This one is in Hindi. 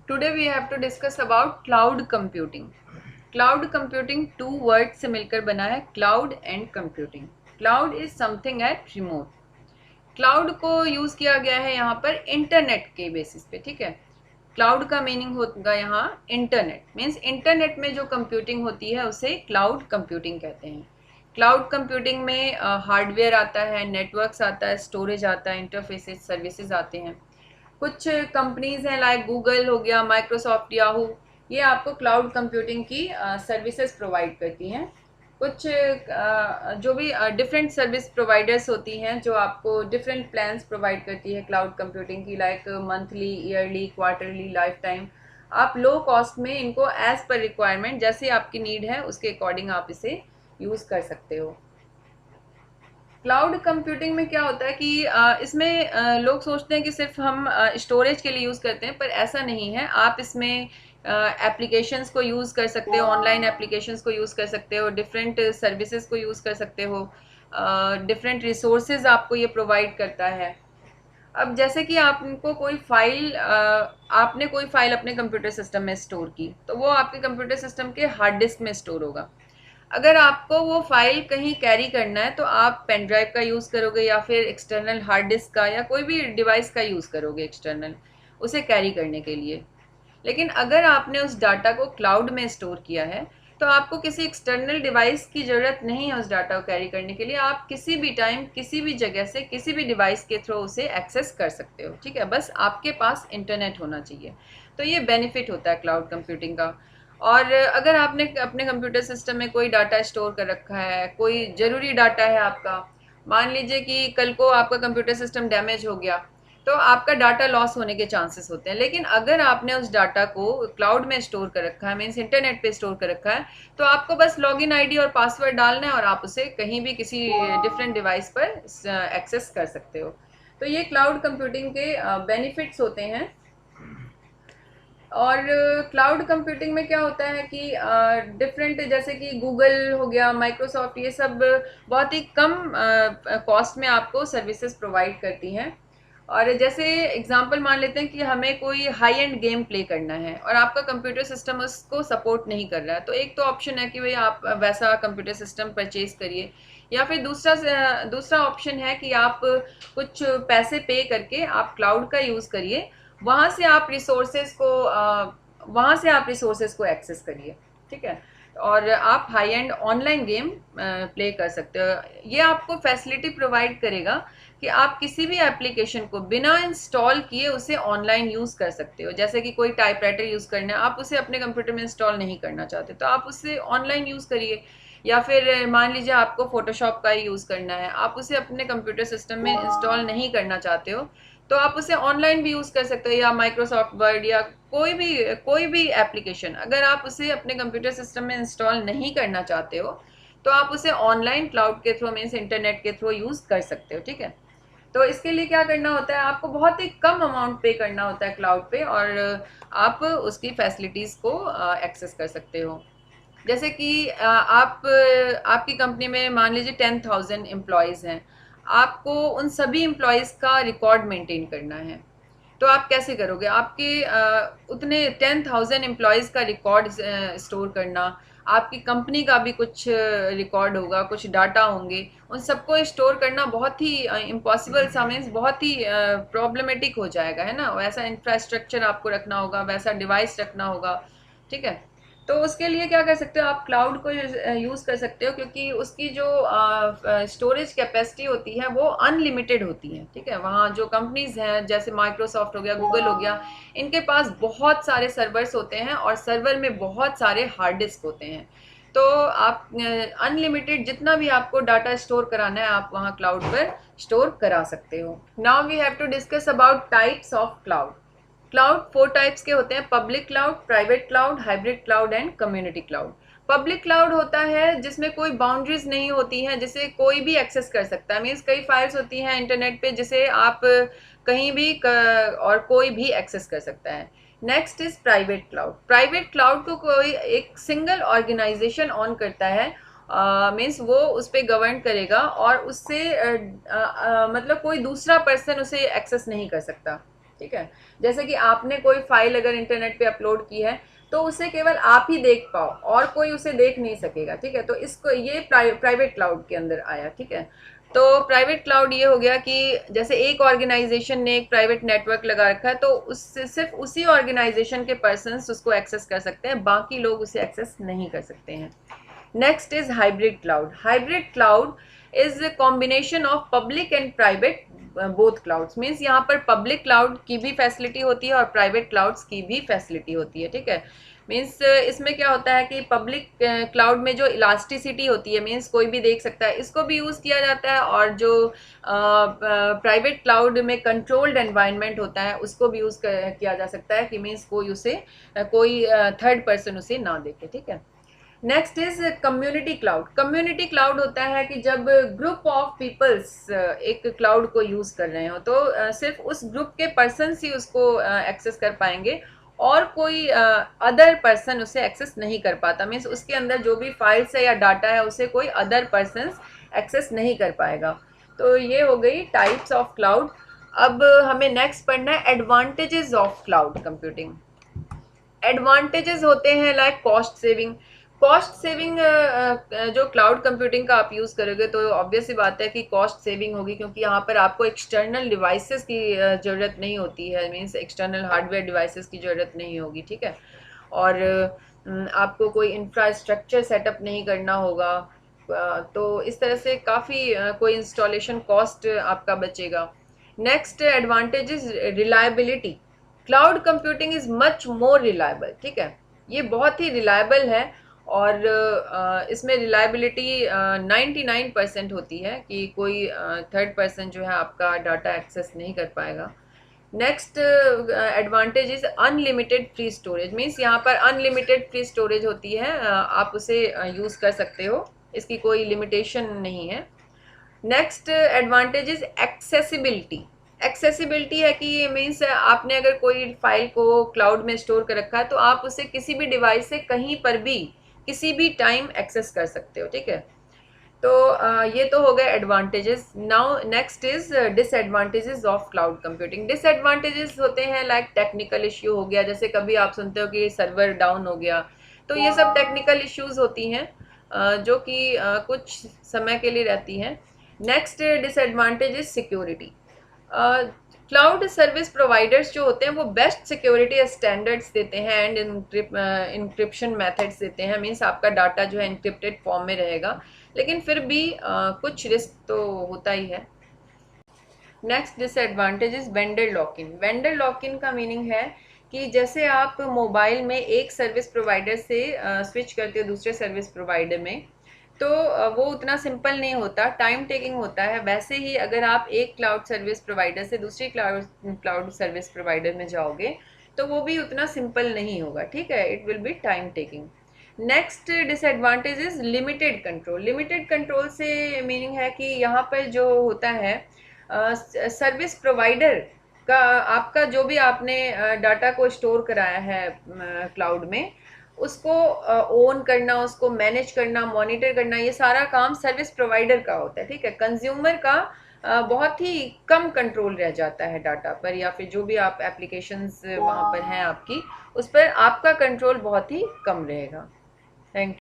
Today we have to discuss about cloud computing. Cloud computing two words से मिलकर बना है cloud and computing. Cloud is something at remote. Cloud को यूज किया गया है यहाँ पर इंटरनेट के बेसिस पे, ठीक है। क्लाउड का मीनिंग होगा यहाँ इंटरनेट, मीन्स इंटरनेट में जो कंप्यूटिंग होती है उसे क्लाउड कंप्यूटिंग कहते हैं। क्लाउड कंप्यूटिंग में हार्डवेयर आता है, नेटवर्क्स आता है, स्टोरेज आता है, इंटरफेसेस, सर्विसेज आते हैं। कुछ कंपनीज हैं लाइक गूगल हो गया, माइक्रोसॉफ्ट, याहू, ये आपको क्लाउड कंप्यूटिंग की सर्विसेज प्रोवाइड करती हैं। कुछ जो भी डिफरेंट सर्विस प्रोवाइडर्स होती हैं जो आपको डिफरेंट प्लान्स प्रोवाइड करती है क्लाउड कंप्यूटिंग की, like monthly, yearly, quarterly, life time. आप लो कॉस्ट में इनको एज पर रिक्वायरमेंट, जैसे आपकी नीड है उसके अकॉर्डिंग आप इसे यूज़ कर सकते हो। क्लाउड कंप्यूटिंग में क्या होता है कि इसमें लोग सोचते हैं कि सिर्फ हम स्टोरेज के लिए यूज़ करते हैं, पर ऐसा नहीं है। आप इसमें एप्लीकेशंस को यूज़ कर सकते हो, ऑनलाइन एप्लीकेशंस को यूज़ कर सकते हो, डिफरेंट सर्विसेज को यूज़ कर सकते हो, डिफरेंट रिसोर्सेज आपको ये प्रोवाइड करता है। अब जैसे कि आपको कोई फाइल आपने कोई फाइल अपने कंप्यूटर सिस्टम में स्टोर की, तो वो आपके कंप्यूटर सिस्टम के हार्ड डिस्क में स्टोर होगा। अगर आपको वो फाइल कहीं कैरी करना है तो आप पेन ड्राइव का यूज़ करोगे या फिर एक्सटर्नल हार्ड डिस्क का या कोई भी डिवाइस का यूज़ करोगे एक्सटर्नल, उसे कैरी करने के लिए। लेकिन अगर आपने उस डाटा को क्लाउड में स्टोर किया है तो आपको किसी एक्सटर्नल डिवाइस की ज़रूरत नहीं है उस डाटा को कैरी करने के लिए। आप किसी भी टाइम, किसी भी जगह से, किसी भी डिवाइस के थ्रू उसे एक्सेस कर सकते हो, ठीक है। बस आपके पास इंटरनेट होना चाहिए। तो ये बेनिफिट होता है क्लाउड कंप्यूटिंग का। और अगर आपने अपने कंप्यूटर सिस्टम में कोई डाटा स्टोर कर रखा है, कोई ज़रूरी डाटा है आपका, मान लीजिए कि कल को आपका कंप्यूटर सिस्टम डैमेज हो गया, तो आपका डाटा लॉस होने के चांसेस होते हैं। लेकिन अगर आपने उस डाटा को क्लाउड में स्टोर कर रखा है, मीन्स इंटरनेट पे स्टोर कर रखा है, तो आपको बस लॉगिन आईडी और पासवर्ड डालना है और आप उसे कहीं भी किसी डिफरेंट डिवाइस पर एक्सेस कर सकते हो। तो ये क्लाउड कंप्यूटिंग के बेनिफिट्स होते हैं। और क्लाउड कंप्यूटिंग में क्या होता है कि डिफरेंट, जैसे कि गूगल हो गया, माइक्रोसॉफ्ट, ये सब बहुत ही कम कॉस्ट में आपको सर्विसेज प्रोवाइड करती हैं। और जैसे एग्जांपल मान लेते हैं कि हमें कोई हाई एंड गेम प्ले करना है और आपका कंप्यूटर सिस्टम उसको सपोर्ट नहीं कर रहा है, तो एक तो ऑप्शन है कि भाई आप वैसा कंप्यूटर सिस्टम परचेज करिए, या फिर दूसरा ऑप्शन है कि आप कुछ पैसे पे करके आप क्लाउड का यूज़ करिए। वहाँ से आप रिसोर्सेज को एक्सेस करिए, ठीक है। और आप high and online game play कर सकते हो। ये आपको फैसिलिटी प्रोवाइड करेगा कि आप किसी भी एप्लीकेशन को बिना इंस्टॉल किए उसे ऑनलाइन यूज़ कर सकते हो। जैसे कि कोई टाइपराइटर यूज़ करना है, आप उसे अपने कंप्यूटर में इंस्टॉल नहीं करना चाहते, तो आप उसे ऑनलाइन यूज़ करिए। या फिर मान लीजिए आपको फोटोशॉप का ही यूज़ करना है, आप उसे अपने कंप्यूटर सिस्टम में इंस्टॉल नहीं करना चाहते हो, तो आप उसे ऑनलाइन भी यूज़ कर सकते हो। या माइक्रोसॉफ्ट वर्ड या कोई भी एप्लीकेशन, अगर आप उसे अपने कंप्यूटर सिस्टम में इंस्टॉल नहीं करना चाहते हो, तो आप उसे ऑनलाइन क्लाउड के थ्रू, मीन्स इंटरनेट के थ्रू यूज़ कर सकते हो, ठीक है। तो इसके लिए क्या करना होता है, आपको बहुत ही कम अमाउंट पे करना होता है क्लाउड पे, और आप उसकी फैसिलिटीज़ को एक्सेस कर सकते हो। जैसे कि आपकी कंपनी में मान लीजिए 10,000 एम्प्लॉयज़ हैं, आपको उन सभी एम्प्लॉयज़ का रिकॉर्ड मेंटेन करना है। तो आप कैसे करोगे? आपके उतने 10,000 एम्प्लॉयज़ का रिकॉर्ड स्टोर करना, आपकी कंपनी का भी कुछ रिकॉर्ड होगा, कुछ डाटा होंगे, उन सबको स्टोर करना बहुत ही इम्पॉसिबल सा, मीन्स बहुत ही प्रॉब्लमेटिक हो जाएगा, है ना। वैसा इंफ्रास्ट्रक्चर आपको रखना होगा, वैसा डिवाइस रखना होगा, ठीक है। तो उसके लिए क्या कर सकते हो, आप क्लाउड को यूज़ कर सकते हो, क्योंकि उसकी जो स्टोरेज कैपेसिटी होती है वो अनलिमिटेड होती है, ठीक है। वहाँ जो कंपनीज हैं जैसे माइक्रोसॉफ्ट हो गया, गूगल हो गया, इनके पास बहुत सारे सर्वर्स होते हैं और सर्वर में बहुत सारे हार्ड डिस्क होते हैं। तो आप अनलिमिटेड जितना भी आपको डाटा स्टोर कराना है आप वहाँ क्लाउड पर स्टोर करा सकते हो। Now we have to discuss about types of cloud. Cloud 4 types के होते हैं: public cloud, private cloud, hybrid cloud and community cloud. Public cloud होता है जिसमें कोई बाउंड्रीज नहीं होती हैं, जिसे कोई भी एक्सेस कर सकता है। मीन्स कई फाइल्स होती हैं इंटरनेट पे जिसे आप कहीं भी और कोई भी एक्सेस कर सकता है। Next is private cloud. Private cloud को कोई एक सिंगल ऑर्गेनाइजेशन ऑन करता है, मीन्स वो उस पर गवर्न करेगा और उससे मतलब कोई दूसरा पर्सन उसे एक्सेस नहीं कर सकता, ठीक है। जैसे कि आपने कोई फाइल अगर इंटरनेट पे अपलोड की है तो उसे केवल आप ही देख पाओ और कोई उसे देख नहीं सकेगा, ठीक है। तो इसको ये प्राइवेट क्लाउड के अंदर आया, ठीक है। तो प्राइवेट क्लाउड ये हो गया कि जैसे एक ऑर्गेनाइजेशन ने एक प्राइवेट नेटवर्क लगा रखा है तो उससे सिर्फ उसी ऑर्गेनाइजेशन के पर्सन्स उसको एक्सेस कर सकते हैं, बाकी लोग उसे एक्सेस नहीं कर सकते हैं। Next is hybrid cloud. Hybrid cloud is a combination of public and private both clouds, means यहाँ पर पब्लिक क्लाउड की भी फैसिलिटी होती है और प्राइवेट क्लाउड्स की भी फैसिलिटी होती है, ठीक है। मीन्स इसमें क्या होता है कि पब्लिक क्लाउड में जो इलास्टिसिटी होती है, मीन्स कोई भी देख सकता है, इसको भी यूज़ किया जाता है, और जो प्राइवेट क्लाउड में कंट्रोल्ड एनवायरनमेंट होता है उसको भी यूज़ किया जा सकता है कि मीन्स कोई उसे कोई थर्ड पर्सन उसे ना देखे, ठीक है। Next is community cloud. Community cloud होता है कि जब ग्रुप ऑफ पीपल्स एक क्लाउड को यूज कर रहे हो तो सिर्फ उस ग्रुप के पर्सन ही उसको एक्सेस कर पाएंगे और कोई अदर पर्सन उसे एक्सेस नहीं कर पाता, मीन्स उसके अंदर जो भी फाइल्स है या डाटा है उसे कोई अदर पर्सन एक्सेस नहीं कर पाएगा। तो ये हो गई टाइप्स ऑफ क्लाउड। अब हमें नेक्स्ट पढ़ना है advantages of cloud computing. Advantages होते हैं like cost saving. Cost saving जो क्लाउड कंप्यूटिंग का आप यूज़ करोगे तो ऑब्वियस सी बात है कि कॉस्ट सेविंग होगी, क्योंकि यहाँ पर आपको एक्सटर्नल डिवाइसेस की ज़रूरत नहीं होती है, मीन्स एक्सटर्नल हार्डवेयर डिवाइसेस की ज़रूरत नहीं होगी, ठीक है। और आपको कोई इंफ्रास्ट्रक्चर सेटअप नहीं करना होगा, तो इस तरह से काफ़ी कोई इंस्टॉलेशन कॉस्ट आपका बचेगा। Next advantage is reliability. Cloud computing is much more reliable, ठीक है। ये बहुत ही रिलायबल है और इसमें रिलायबिलिटी 99% होती है कि कोई थर्ड पर्सन जो है आपका डाटा एक्सेस नहीं कर पाएगा। Next advantage is unlimited free storage, means यहाँ पर अनलिमिटेड फ्री स्टोरेज होती है, आप उसे यूज़ कर सकते हो, इसकी कोई लिमिटेशन नहीं है। Next advantage is accessibility. Accessibility है कि ये मीन्स आपने अगर कोई फाइल को क्लाउड में स्टोर कर रखा है तो आप उसे किसी भी डिवाइस से कहीं पर भी किसी भी टाइम एक्सेस कर सकते हो, ठीक है। तो ये तो हो गए advantages. Now next is disadvantages of cloud computing. Disadvantages होते हैं लाइक टेक्निकल इश्यू हो गया, जैसे कभी आप सुनते हो कि सर्वर डाउन हो गया, तो ये सब टेक्निकल इश्यूज होती हैं जो कि कुछ समय के लिए रहती हैं। Next disadvantage is security. Cloud service providers जो होते हैं वो बेस्ट सिक्योरिटी स्टैंडर्ड्स देते हैं एंड इंक्रिप्शन मेथड्स देते हैं, मीन्स आपका डाटा जो है इंक्रिप्टेड फॉर्म में रहेगा, लेकिन फिर भी कुछ रिस्क तो होता ही है। Next disadvantage is vendor lock in. Vendor lock in का मीनिंग है कि जैसे आप मोबाइल में एक सर्विस प्रोवाइडर से स्विच करते हो दूसरे सर्विस प्रोवाइडर में, तो वो उतना सिंपल नहीं होता, टाइम टेकिंग होता है। वैसे ही अगर आप एक क्लाउड सर्विस प्रोवाइडर से दूसरी क्लाउड सर्विस प्रोवाइडर में जाओगे तो वो भी उतना सिंपल नहीं होगा, ठीक है, it will be time taking. Next disadvantage is limited control. Limited control से मीनिंग है कि यहाँ पर जो होता है सर्विस प्रोवाइडर का आपका जो भी आपने डाटा को स्टोर कराया है क्लाउड में, उसको ओन करना, उसको मैनेज करना, मॉनिटर करना, ये सारा काम सर्विस प्रोवाइडर का होता है, ठीक है। कंज्यूमर का बहुत ही कम कंट्रोल रह जाता है डाटा पर, या फिर जो भी आप एप्लीकेशंस वहाँ पर हैं आपकी, उस पर आपका कंट्रोल बहुत ही कम रहेगा। Thank you.